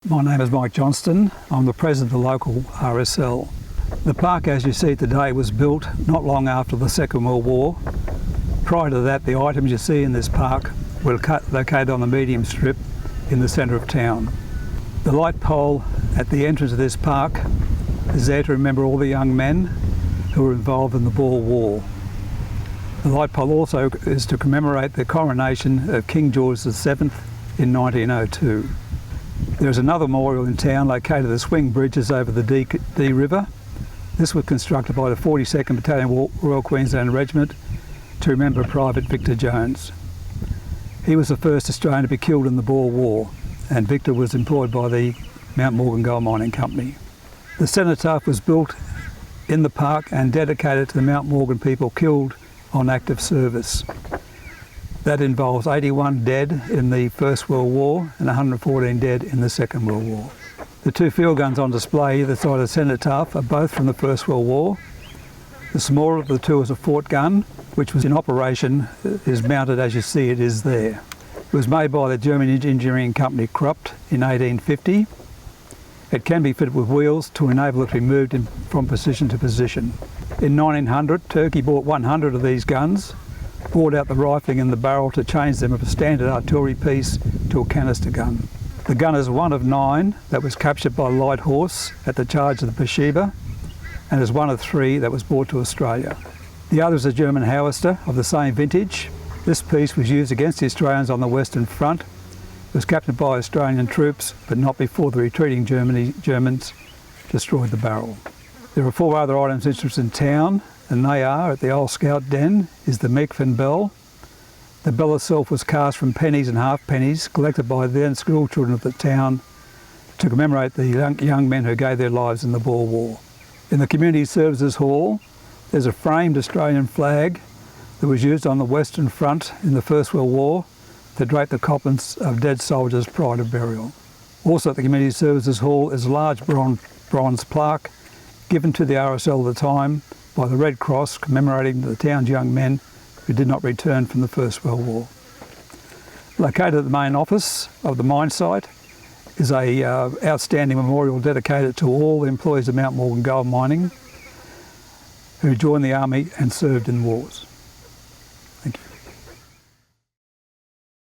My name is Mike Johnston. I'm the president of the local RSL. The park, as you see today, was built not long after the Second World War. Prior to that, the items you see in this park were located on the medium strip in the centre of town. The light pole at the entrance of this park is there to remember all the young men who were involved in the Boer War. The light pole also is to commemorate the coronation of King George VII in 1902. There is another memorial in town located at the swing bridges over the Dee River. This was constructed by the 42nd Battalion Royal Queensland Regiment to remember Private Victor Jones. He was the first Australian to be killed in the Boer War, and Victor was employed by the Mount Morgan Gold Mining Company. The cenotaph was built in the park and dedicated to the Mount Morgan people killed on active service. That involves 81 dead in the First World War and 114 dead in the Second World War. The two field guns on display either side of the cenotaph are both from the First World War. The smaller of the two is a fort gun, which was in operation, is mounted as you see it is there. It was made by the German engineering company Krupp in 1850. It can be fitted with wheels to enable it to be moved from position to position. In 1900, Turkey bought 100 of these guns, brought out the rifling and the barrel to change them from a standard artillery piece to a canister gun. The gun is one of 9 that was captured by Light Horse at the charge of the Beersheba, and is one of 3 that was brought to Australia. The other is a German howitzer of the same vintage. This piece was used against the Australians on the Western Front. It was captured by Australian troops, but not before the retreating Germans destroyed the barrel. There are 4 other items interested in town, and they are, at the old Scout Den, is the Meekfen bell. The bell itself was cast from pennies and half pennies collected by then school children of the town to commemorate the young men who gave their lives in the Boer War. In the Community Services Hall, there's a framed Australian flag that was used on the Western Front in the First World War to drape the coffins of dead soldiers prior to burial. Also at the Community Services Hall is a large bronze plaque given to the RSL at the time by the Red Cross commemorating the town's young men who did not return from the First World War. Located at the main office of the mine site is a outstanding memorial dedicated to all the employees of Mount Morgan Gold Mining who joined the army and served in wars.